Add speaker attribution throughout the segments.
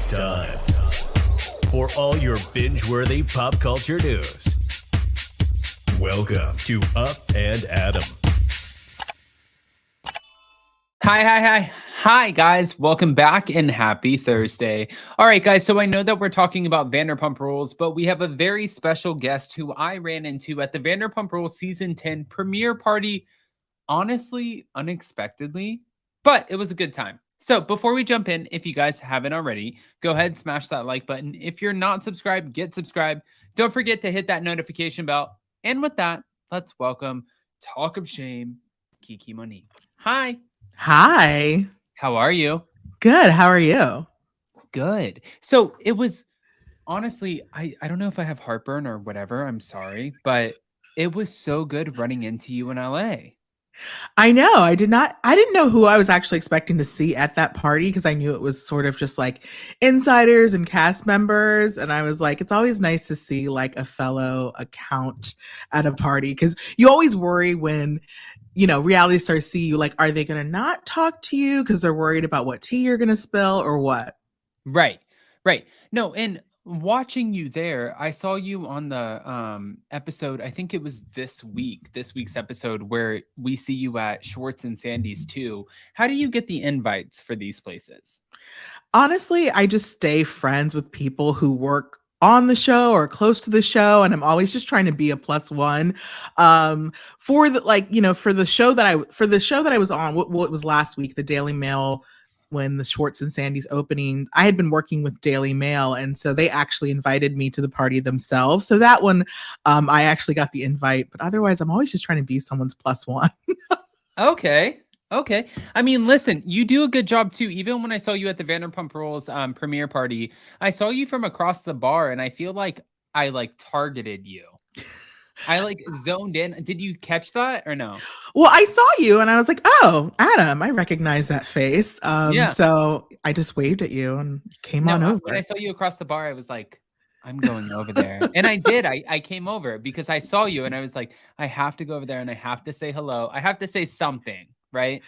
Speaker 1: Time for all your binge-worthy pop culture news. Welcome to Up and Adam.
Speaker 2: Hi, guys. Welcome back and happy Thursday. All right, guys. So I know that we're talking about Vanderpump Rules, but we have a very special guest who I ran into at the Vanderpump Rules Season 10 premiere party. Honestly, unexpectedly, but it was a good time. So before we jump in, if you guys haven't already, go ahead and smash that like button. If you're not subscribed, get subscribed. Don't forget to hit that notification bell. And with that, let's welcome Talk of Shame, Kiki Monique. Hi.
Speaker 3: Hi.
Speaker 2: How are you?
Speaker 3: Good. How are you?
Speaker 2: Good. So it was, honestly, I don't know if I have heartburn or whatever. I'm sorry, but it was so good running into you in LA.
Speaker 3: I know. I didn't know who I was actually expecting to see at that party because I knew it was sort of just like insiders and cast members. And I was like, it's always nice to see like a fellow account at a party because you always worry when, you know, reality stars see you, like, are they going to not talk to you because they're worried about what tea you're going to spill or what?
Speaker 2: Right. No, and watching you there, I saw you on the episode, I think it was this week's episode where we see you at Schwartz and Sandy's too. How do you get the invites for these places?
Speaker 3: Honestly, I just stay friends with people who work on the show or close to the show, and I'm always just trying to be a plus one for the, like, you know, for the show that I was on, what was last week, the Daily Mail, when the Schwartz and Sandy's opening, I had been working with Daily Mail, and so they actually invited me to the party themselves. So that one, I actually got the invite, but otherwise I'm always just trying to be someone's plus one.
Speaker 2: Okay. I mean, listen, you do a good job too. Even when I saw you at the Vanderpump Rules premiere party, I saw you from across the bar, and I feel like I targeted you. I zoned in. Did you catch that or no?
Speaker 3: Well, I saw you and I was like, oh, Adam, I recognize that face.
Speaker 2: Yeah.
Speaker 3: So I just waved at you and came on over.
Speaker 2: When I saw you across the bar, I was like, I'm going over there. And I did. I came over because I saw you and I was like, I have to go over there and I have to say hello. I have to say something, right?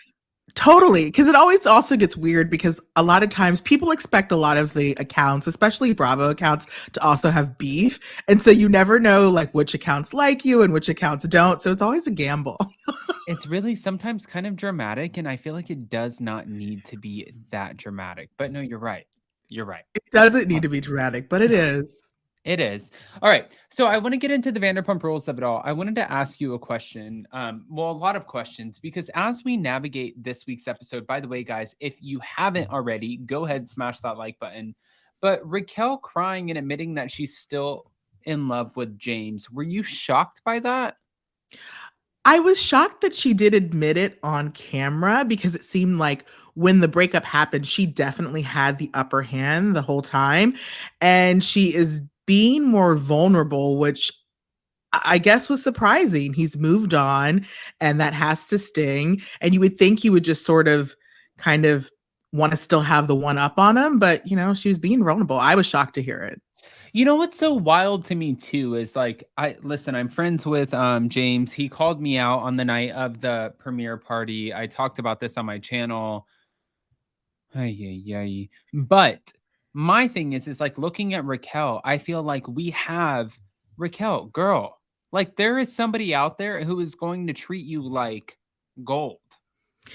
Speaker 3: Totally. Because it always also gets weird because a lot of times people expect a lot of the accounts, especially Bravo accounts, to also have beef. And so you never know like which accounts like you and which accounts don't. So it's always a gamble.
Speaker 2: It's really sometimes kind of dramatic. And I feel like it does not need to be that dramatic. But no, you're right.
Speaker 3: It doesn't need to be dramatic, but it is.
Speaker 2: It is. All right. So I want to get into the Vanderpump Rules of it all. I wanted to ask you a question. A lot of questions, because as we navigate this week's episode, by the way, guys, if you haven't already, go ahead and smash that like button. But Raquel crying and admitting that she's still in love with James. Were you shocked by that?
Speaker 3: I was shocked that she did admit it on camera because it seemed like when the breakup happened, she definitely had the upper hand the whole time. And she is being more vulnerable, which I guess was surprising. He's moved on and that has to sting. And you would think you would just sort of kind of want to still have the one up on him. But, you know, she was being vulnerable. I was shocked to hear it.
Speaker 2: You know what's so wild to me too is like, I'm friends with James. He called me out on the night of the premiere party. I talked about this on my channel. But my thing is like looking at Raquel, I feel like we have Raquel, girl, like there is somebody out there who is going to treat you like gold.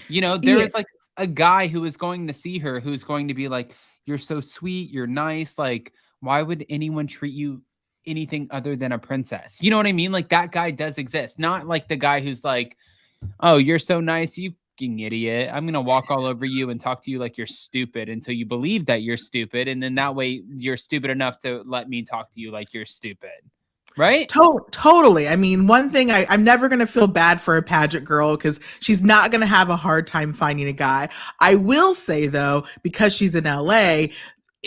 Speaker 2: You know, there is like a guy who is going to see her, who's going to be like, you're so sweet, you're nice. Like, why would anyone treat you anything other than a princess? You know what I mean? Like that guy does exist. Not like the guy who's like, oh, you're so nice, you fucking idiot. I'm going to walk all over you and talk to you like you're stupid until you believe that you're stupid. And then that way you're stupid enough to let me talk to you like you're stupid. Right?
Speaker 3: Totally. I mean, one thing, I'm never going to feel bad for a pageant girl because she's not going to have a hard time finding a guy. I will say, though, because she's in LA,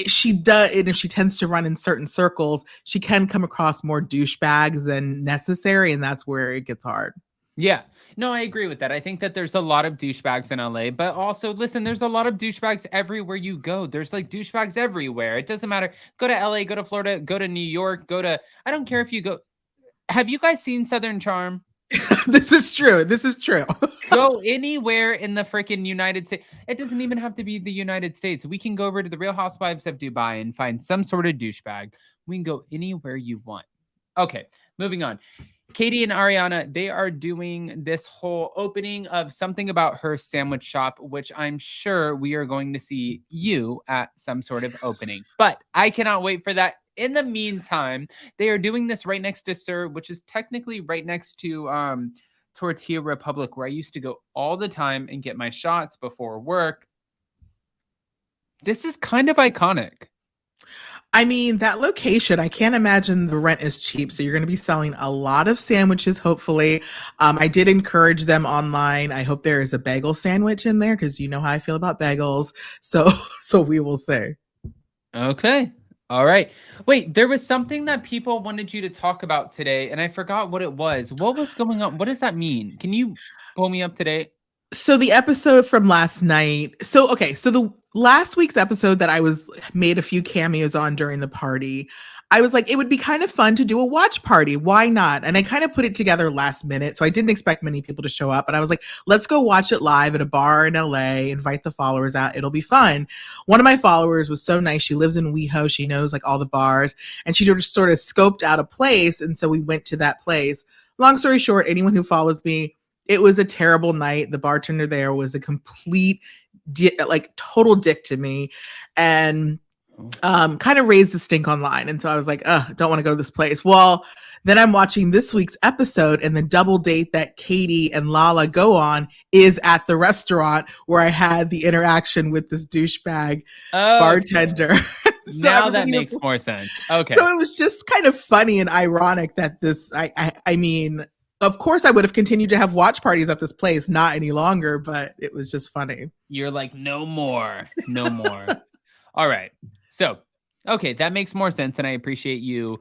Speaker 3: she does, and if she tends to run in certain circles, she can come across more douchebags than necessary, and that's where it gets hard.
Speaker 2: Yeah. No, I agree with that. I think that there's a lot of douchebags in LA, but also, listen, there's a lot of douchebags everywhere you go. There's like douchebags everywhere. It doesn't matter. Go to LA, go to Florida, go to New York, I don't care if you go. Have you guys seen Southern Charm?
Speaker 3: This is true.
Speaker 2: Go anywhere in the freaking United States. It doesn't even have to be the United States. We can go over to the Real Housewives of Dubai and find some sort of douchebag. We can go anywhere you want. Okay, moving on. Katie and Ariana, they are doing this whole opening of something about her sandwich shop, which I'm sure we are going to see you at some sort of opening. But I cannot wait for that. In the meantime, they are doing this right next to Sir, which is technically right next to Tortilla Republic, where I used to go all the time and get my shots before work. This is kind of iconic.
Speaker 3: I mean, that location, I can't imagine the rent is cheap. So you're going to be selling a lot of sandwiches, hopefully. I did encourage them online. I hope there is a bagel sandwich in there because you know how I feel about bagels. So we will see.
Speaker 2: Okay. All right. Wait, there was something that people wanted you to talk about today, and I forgot what it was. What was going on? What does that mean? Can you pull me up to date?
Speaker 3: So the episode from last night. So the last week's episode that I made a few cameos on during the party, I was like, it would be kind of fun to do a watch party. Why not? And I kind of put it together last minute. So I didn't expect many people to show up, but I was like, let's go watch it live at a bar in LA, invite the followers out. It'll be fun. One of my followers was so nice. She lives in WeHo. She knows like all the bars, and she just sort of scoped out a place. And so we went to that place. Long story short, anyone who follows me, it was a terrible night. The bartender there was a complete, total dick to me, and kind of raised the stink online. And so I was like, don't want to go to this place. Well, then I'm watching this week's episode, and the double date that Katie and Lala go on is at the restaurant where I had the interaction with this douchebag bartender.
Speaker 2: So now that makes more sense. Okay.
Speaker 3: So it was just kind of funny and ironic that this, I mean, of course, I would have continued to have watch parties at this place, not any longer, but it was just funny.
Speaker 2: You're like, no more. All right. So, okay, that makes more sense, and I appreciate you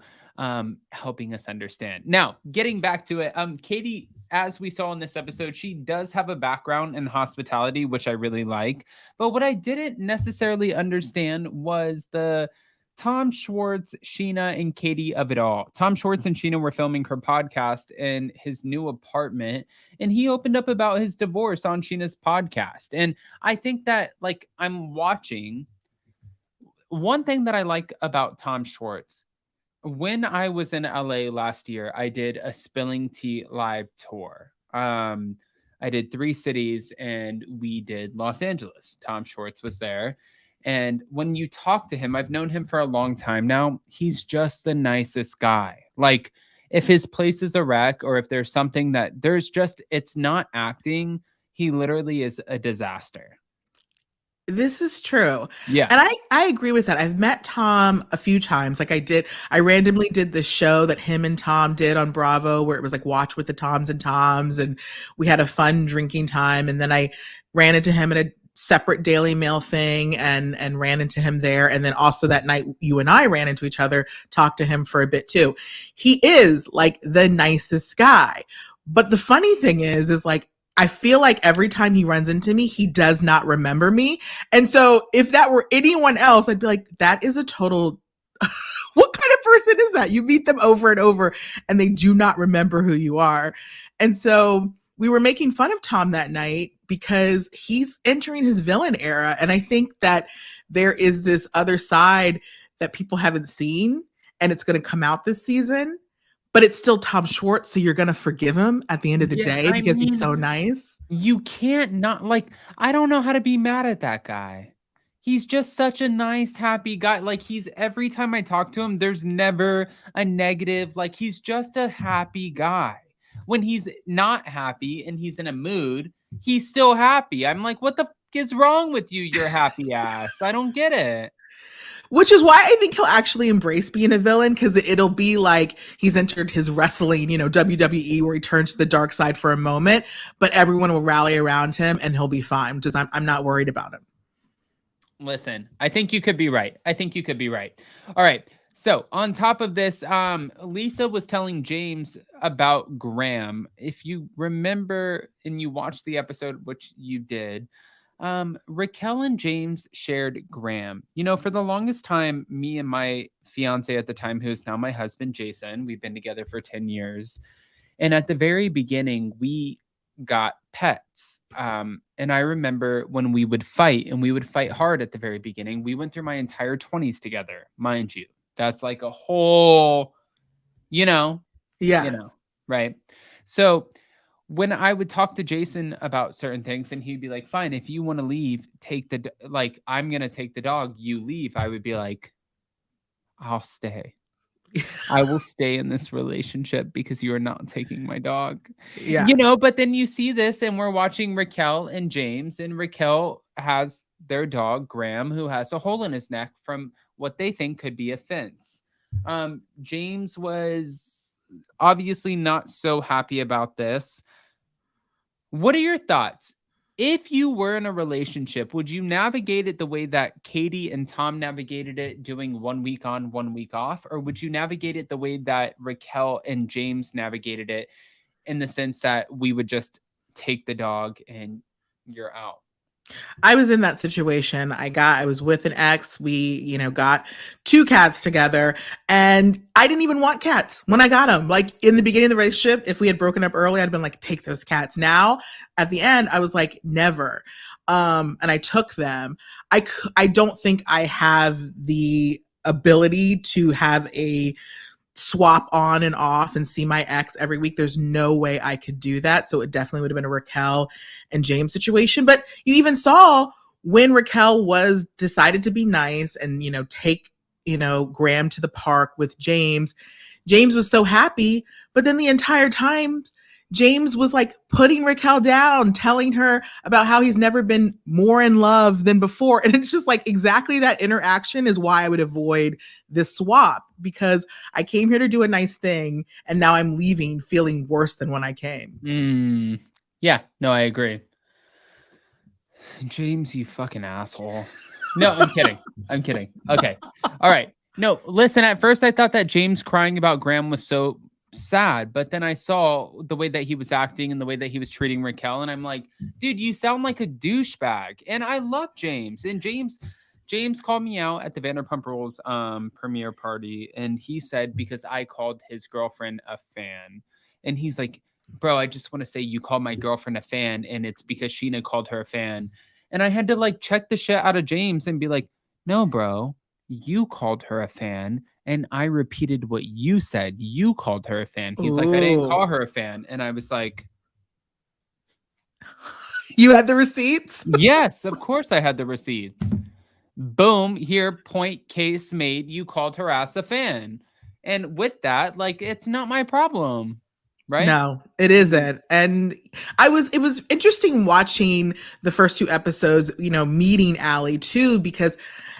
Speaker 2: helping us understand. Now, getting back to it, Katie, as we saw in this episode, she does have a background in hospitality, which I really like. But what I didn't necessarily understand was the Tom Schwartz, Scheana, and Katie of it all. Tom Schwartz and Scheana were filming her podcast in his new apartment, and he opened up about his divorce on Scheana's podcast. And I think that, like, I'm watching. One thing that I like about Tom Schwartz, when I was in LA last year, I did a Spilling Tea live tour. I did 3 cities, and we did Los Angeles. Tom Schwartz was there. And when you talk to him, I've known him for a long time now. He's just the nicest guy. Like, if his place is a wreck, or if there's something that it's not acting, he literally is a disaster.
Speaker 3: This is true.
Speaker 2: Yeah.
Speaker 3: And I agree with that. I've met Tom a few times. Like I randomly did this show that him and Tom did on Bravo, where it was like Watch with the Toms and Toms. And we had a fun drinking time. And then I ran into him at a separate Daily Mail thing and ran into him there. And then also that night you and I ran into each other, talked to him for a bit too. He is like the nicest guy. But the funny thing is like, I feel like every time he runs into me, he does not remember me. And so if that were anyone else, I'd be like, that is a total, what kind of person is that? You meet them over and over and they do not remember who you are. And so we were making fun of Tom that night because he's entering his villain era. And I think that there is this other side that people haven't seen, and it's going to come out this season. But it's still Tom Schwartz, so you're going to forgive him at the end of the day because he's so nice.
Speaker 2: You can't not, like, I don't know how to be mad at that guy. He's just such a nice, happy guy. Like, every time I talk to him, there's never a negative. Like, he's just a happy guy. When he's not happy and he's in a mood, he's still happy. I'm like, what the f is wrong with you, your happy ass? I don't get it.
Speaker 3: Which is why I think he'll actually embrace being a villain, because it'll be like he's entered his wrestling, WWE, where he turns to the dark side for a moment, but everyone will rally around him and he'll be fine, because I'm not worried about him.
Speaker 2: Listen, I think you could be right. I think you could be right. All right. So on top of this, Lisa was telling James about Graham. If you remember and you watched the episode, which you did, Raquel and James shared Graham. You know, for the longest time, me and my fiance at the time, who is now my husband, Jason, we've been together for 10 years. And at the very beginning, we got pets. And I remember when we would fight, and we would fight hard at the very beginning. We went through my entire 20s together, mind you. That's like a whole, you know,
Speaker 3: Yeah.
Speaker 2: right? So when I would talk to Jason about certain things, and he'd be like, fine, if you want to leave, I'm going to take the dog, you leave. I would be like, I'll stay. I will stay in this relationship because you are not taking my dog.
Speaker 3: Yeah.
Speaker 2: You know, but then you see this and we're watching Raquel and James, and Raquel has their dog, Graham, who has a hole in his neck from what they think could be a fence. James was obviously not so happy about this. What are your thoughts? If you were in a relationship, would you navigate it the way that Katie and Tom navigated it, doing 1 week on, 1 week off? Or would you navigate it the way that Raquel and James navigated it, in the sense that we would just take the dog and you're out?
Speaker 3: I was in that situation. I was with an ex. We, got 2 cats together, and I didn't even want cats when I got them. Like, in the beginning of the relationship, if we had broken up early, I'd been like, take those cats. Now at the end, I was like, never. And I took them. I don't think I have the ability to have a swap on and off and see my ex every week. There's no way I could do that. So it definitely would have been a Raquel and James situation. But you even saw when Raquel was decided to be nice and, take, Graham to the park with James. James was so happy. But then the entire time, James was like putting Raquel down, telling her about how he's never been more in love than before. And it's just like exactly that interaction is why I would avoid this swap, because I came here to do a nice thing and now I'm leaving feeling worse than when I came.
Speaker 2: Yeah, no, I agree. James, you fucking asshole. No, I'm kidding. I'm kidding. Okay. All right. No, listen, at first I thought that James crying about Graham was so sad, but then I saw the way that he was acting and the way that he was treating Raquel, and I'm like, dude, you sound like a douchebag. And I love James. And James called me out at the Vanderpump Rules premiere party, and he said, because I called his girlfriend a fan, and he's like, bro, I just want to say you called my girlfriend a fan, and it's because Scheana called her a fan. And I had to like check the shit out of James and be like, no, bro, you called her a fan. And I repeated what you said. You called her a fan. He's like, I didn't call her a fan. And I was like,
Speaker 3: you had the receipts?
Speaker 2: Yes, of course I had the receipts. Boom, here, point, case made. You called her ass a fan. And with that, like, it's not my problem. Right?
Speaker 3: No, it isn't. And it was interesting watching the first 2 episodes, meeting Allie too,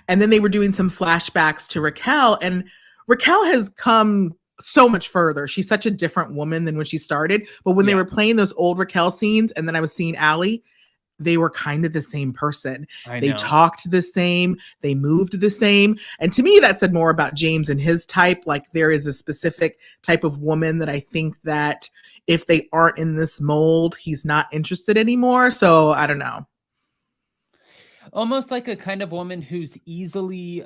Speaker 3: and then they were doing some flashbacks to Raquel, and Raquel has come so much further. She's such a different woman than when she started. But when they were playing those old Raquel scenes, and then I was seeing Allie, they were kind of the same person. They talked the same. They moved the same. And to me, that said more about James and his type. Like, there is a specific type of woman that I think that if they aren't in this mold, he's not interested anymore. So I don't know.
Speaker 2: Almost like a kind of woman who's easily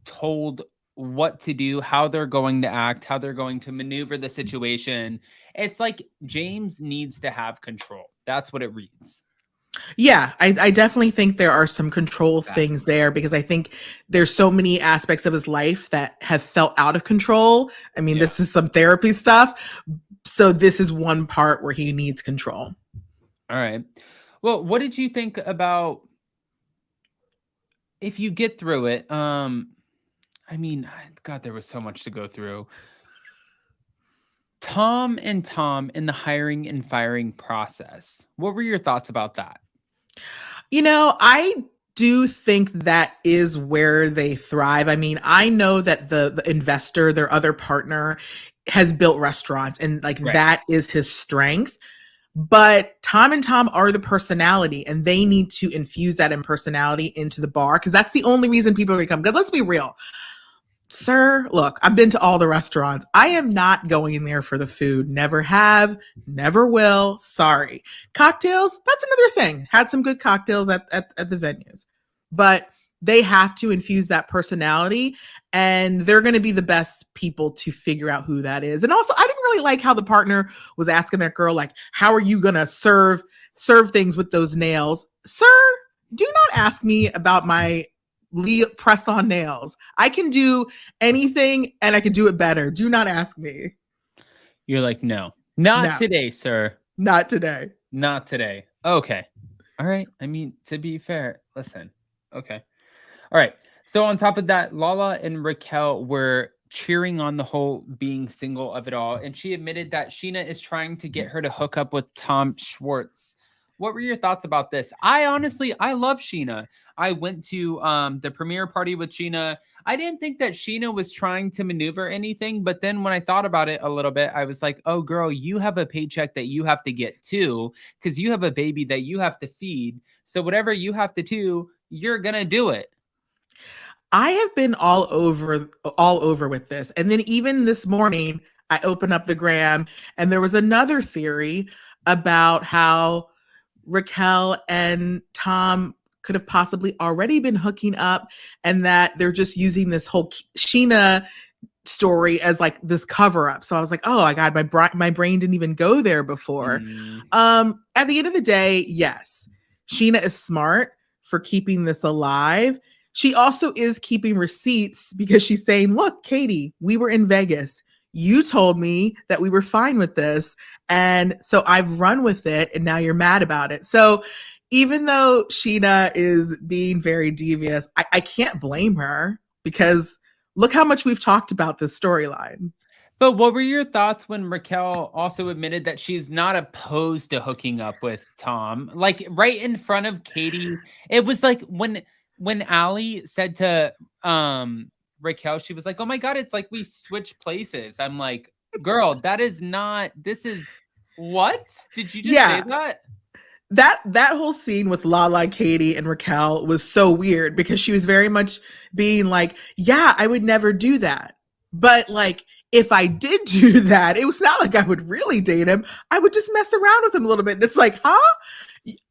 Speaker 2: told what to do, how they're going to act, how they're going to maneuver the situation. It's like James needs to have control. That's what it reads.
Speaker 3: Yeah, I definitely think there are some control things there, because I think there's so many aspects of his life that have felt out of control. I mean, this is some therapy stuff. So this is one part where he needs control.
Speaker 2: All right. Well, what did you think about, if you get through it? I mean, God, there was so much to go through. Tom in the hiring and firing process. What were your thoughts about that?
Speaker 3: I do think that is where they thrive. I mean, I know that the investor, their other partner, has built restaurants, and that is his strength. But Tom and Tom are the personality, and they need to infuse that in personality into the bar, because that's the only reason people are going to come. Because let's be real. Sir, look, I've been to all the restaurants. I am not going there for the food. Never have, never will. Sorry. Cocktails, that's another thing. Had some good cocktails at the venues. But they have to infuse that personality, and they're going to be the best people to figure out who that is. And also, I didn't really like how the partner was asking that girl, like, how are you going to serve things with those nails? Sir, do not ask me about my press on nails. I can do anything, and I can do it better. Do not ask me.
Speaker 2: You're like, no, not today, sir.
Speaker 3: Not today.
Speaker 2: Not today. Okay. All right. I mean, to be fair, listen. Okay. All right. So on top of that, Lala and Raquel were cheering on the whole being single of it all. And she admitted that Scheana is trying to get her to hook up with Tom Schwartz. What were your thoughts about this? I love Scheana. I went to the premiere party with Scheana. I didn't think that Scheana was trying to maneuver anything, but then when I thought about it a little bit, I was like, oh, girl, you have a paycheck that you have to get too, because you have a baby that you have to feed. So whatever you have to do, you're going to do it.
Speaker 3: I have been all over with this. And then even this morning, I opened up the gram, and there was another theory about how Raquel and Tom could have possibly already been hooking up, and that they're just using this whole Scheana story as like this cover up. So I was like, oh my God, my brain didn't even go there before. At the end of the day, yes, Scheana is smart for keeping this alive. She also is keeping receipts, because she's saying, look, Katie, we were in Vegas. You told me that we were fine with this. And so I've run with it, and now you're mad about it. So even though Scheana is being very devious, I can't blame her, because look how much we've talked about this storyline.
Speaker 2: But what were your thoughts when Raquel also admitted that she's not opposed to hooking up with Tom? Like right in front of Katie. It was like when Allie said to Raquel, she was like, oh my God, it's like we switched places. I'm like, girl, this is what? Did you just say that?
Speaker 3: That whole scene with Lala, Katie, and Raquel was so weird, because she was very much being like, yeah, I would never do that. But like, if I did do that, it was not like I would really date him. I would just mess around with him a little bit. And it's like, huh?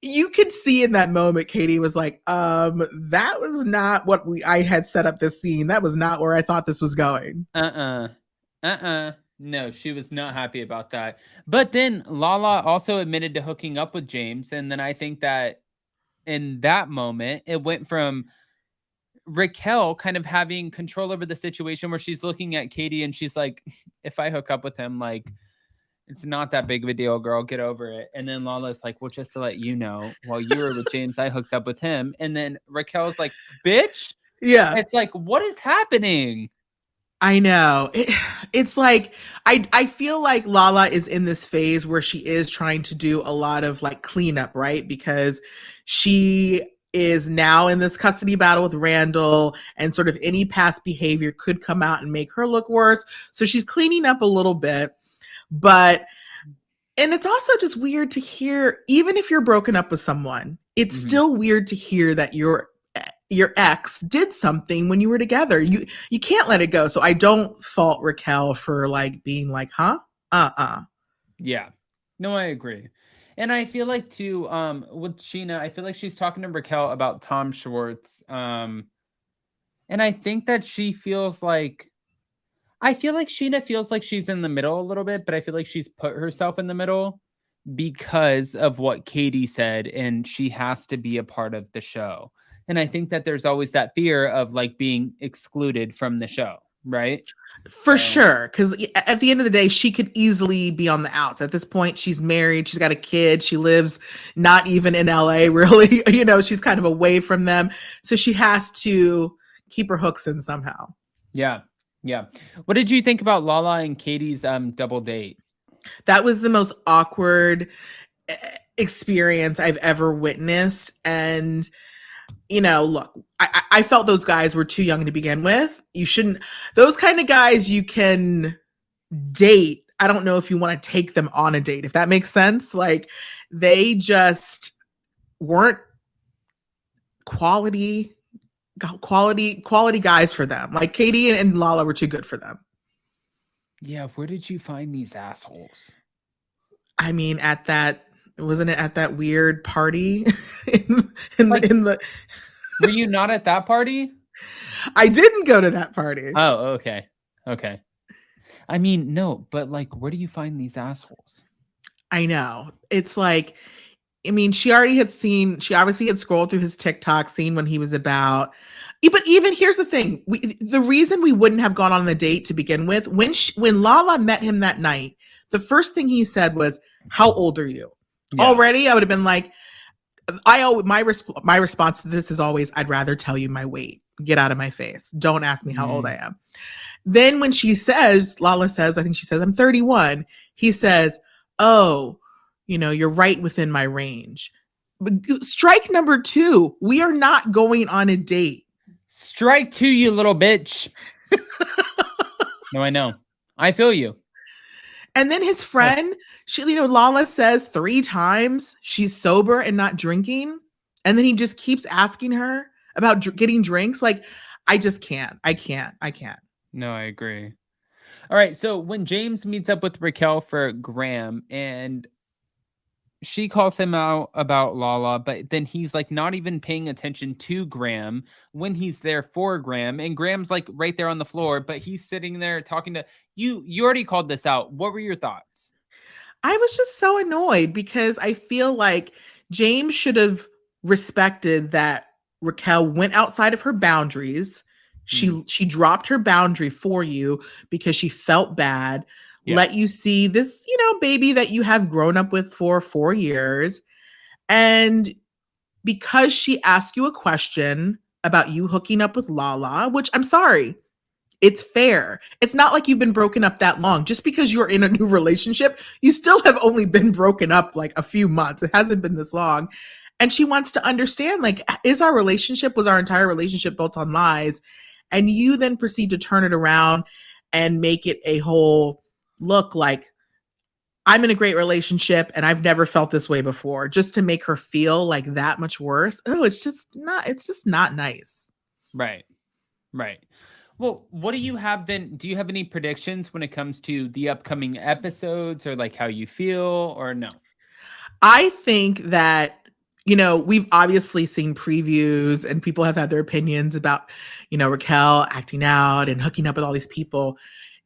Speaker 3: You could see in that moment, Katie was like, that was not what I had set up this scene. That was not where I thought this was going.
Speaker 2: No, she was not happy about that. But then Lala also admitted to hooking up with James. And then I think that in that moment, it went from Raquel kind of having control over the situation, where she's looking at Katie and she's like, if I hook up with him, like, it's not that big of a deal, girl. Get over it. And then Lala's like, well, just to let you know, while you were with James, I hooked up with him. And then Raquel's like, bitch.
Speaker 3: Yeah.
Speaker 2: It's like, what is happening?
Speaker 3: I know. It's like, I feel like Lala is in this phase where she is trying to do a lot of like cleanup, right? Because she is now in this custody battle with Randall, and sort of any past behavior could come out and make her look worse. So she's cleaning up a little bit. And it's also just weird to hear, even if you're broken up with someone, it's still weird to hear that your ex did something when you were together. You can't let it go. So I don't fault Raquel for like being like, huh?
Speaker 2: Yeah. No, I agree. And I feel like too, with Scheana, I feel like she's talking to Raquel about Tom Schwartz. And I think that she feels like, Scheana feels like she's in the middle a little bit, but I feel like she's put herself in the middle because of what Katie said, and she has to be a part of the show. And I think that there's always that fear of like being excluded from the show, right?
Speaker 3: For sure. Because at the end of the day, she could easily be on the outs. At this point, she's married. She's got a kid. She lives not even in LA, really. She's kind of away from them. So she has to keep her hooks in somehow.
Speaker 2: Yeah. Yeah. What did you think about Lala and Katie's double date?
Speaker 3: That was the most awkward experience I've ever witnessed. And look, I felt those guys were too young to begin with. You shouldn't, those kind of guys you can date, I don't know if you want to take them on a date, if that makes sense. Like they just weren't quality guys for them. Like Katie and Lala were too good for them.
Speaker 2: Yeah, where did you find these assholes?
Speaker 3: I mean, wasn't it at that weird party
Speaker 2: Were you not at that party?
Speaker 3: I didn't go to that party.
Speaker 2: Oh, okay. Okay. I mean, no, but like, where do you find these assholes?
Speaker 3: I know. It's like, I mean, she obviously had scrolled through his TikTok, seen when he was about. But even here's the thing: the reason we wouldn't have gone on the date to begin with, when Lala met him that night, the first thing he said was, "How old are you?" Yeah. Already, I would have been like, my response to this is always, "I'd rather tell you my weight. Get out of my face. Don't ask me how old I am." Then when Lala says, I think she says, "I'm 31." He says, "Oh, you're right within my range." But strike number 2, we are not going on a date.
Speaker 2: Strike 2, you little bitch. No, I know. I feel you.
Speaker 3: And then his friend, Lala says 3 times she's sober and not drinking. And then he just keeps asking her about getting drinks. Like, I just can't. I can't.
Speaker 2: No, I agree. All right. So when James meets up with Raquel for Graham and she calls him out about Lala, but then he's like not even paying attention to Graham when he's there for Graham. And Graham's like right there on the floor, but he's sitting there talking to you. You already called this out. What were your thoughts?
Speaker 3: I was just so annoyed because I feel like James should have respected that Raquel went outside of her boundaries. She dropped her boundary for you because she felt bad. Yeah. Let you see this, baby that you have grown up with for 4 years. And because she asked you a question about you hooking up with Lala, which I'm sorry, it's fair. It's not like you've been broken up that long. Just because you're in a new relationship, you still have only been broken up like a few months. It hasn't been this long. And she wants to understand, like, was our entire relationship built on lies? And you then proceed to turn it around and make it a whole look like I'm in a great relationship and I've never felt this way before, just to make her feel like that much worse. Oh, it's just not nice.
Speaker 2: Right. Well, what do you have then? Do you have any predictions when it comes to the upcoming episodes or like how you feel or no?
Speaker 3: I think that, we've obviously seen previews and people have had their opinions about, Raquel acting out and hooking up with all these people.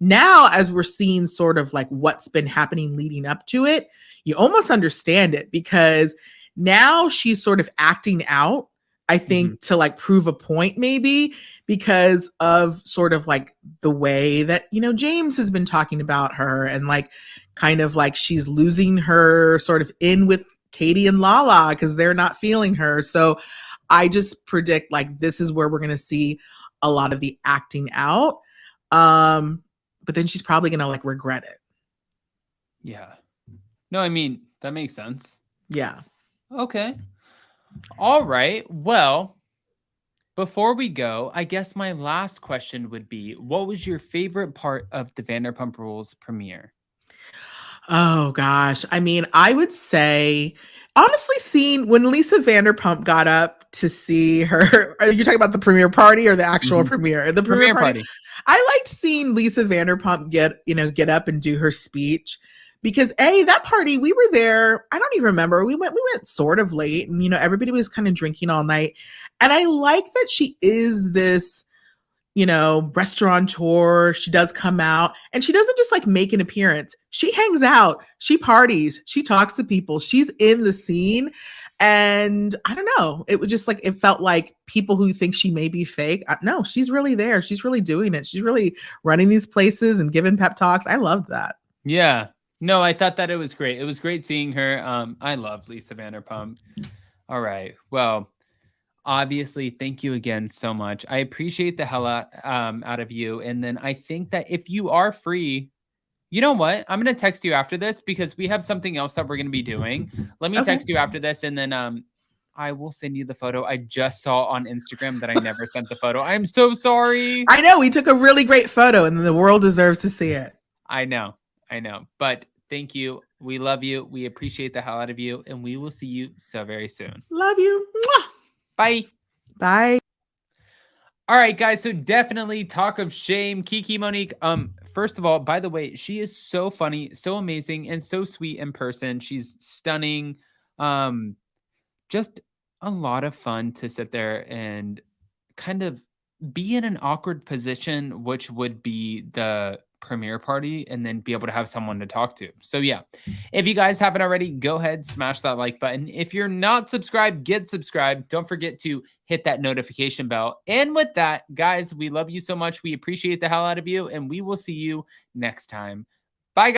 Speaker 3: Now, as we're seeing sort of like what's been happening leading up to it, you almost understand it because now she's sort of acting out, I think, to like prove a point maybe because of sort of like the way that, James has been talking about her and like kind of like she's losing her sort of in with Katie and Lala because they're not feeling her. So I just predict like this is where we're going to see a lot of the acting out. But then she's probably going to like regret it.
Speaker 2: Yeah. No, I mean, that makes sense.
Speaker 3: Yeah.
Speaker 2: Okay. All right. Well, before we go, I guess my last question would be, what was your favorite part of the Vanderpump Rules premiere?
Speaker 3: Oh gosh. I mean, I would say honestly seeing when Lisa Vanderpump got up to see her, are you talking about the premiere party or the actual premiere? The premiere party. I liked seeing Lisa Vanderpump get up and do her speech because that party, we were there. I don't even remember. We went sort of late and, everybody was kind of drinking all night. And I like that she is this, restaurateur. She does come out and she doesn't just like make an appearance. She hangs out, she parties, she talks to people. She's in the scene. And I don't know, it was just like, it felt like people who think she may be fake. No, she's really there. She's really doing it. She's really running these places and giving pep talks. I loved that.
Speaker 2: Yeah, no, I thought that it was great. It was great seeing her. I love Lisa Vanderpump. All right. Well, obviously, thank you again so much. I appreciate the hell out of you. And then I think that if you are free, you know what? I'm going to text you after this because we have something else that we're going to be doing. Let me text you after this and then I will send you the photo. I just saw on Instagram that I never sent the photo. I'm so sorry.
Speaker 3: I know. We took a really great photo and the world deserves to see it.
Speaker 2: I know. But thank you. We love you. We appreciate the hell out of you. And we will see you so very soon.
Speaker 3: Love you. Mwah.
Speaker 2: Bye.
Speaker 3: Bye.
Speaker 2: All right, guys. So definitely talk of shame. Kiki Monique. First of all, by the way, she is so funny, so amazing, and so sweet in person. She's stunning. Just a lot of fun to sit there and kind of be in an awkward position, which would be the premiere party, and then be able to have someone to talk to. So yeah, if you guys haven't already, go ahead, smash that like button. If you're not subscribed, get subscribed. Don't forget to hit that notification bell. And with that, guys, we love you so much. We appreciate the hell out of you, and we will see you next time.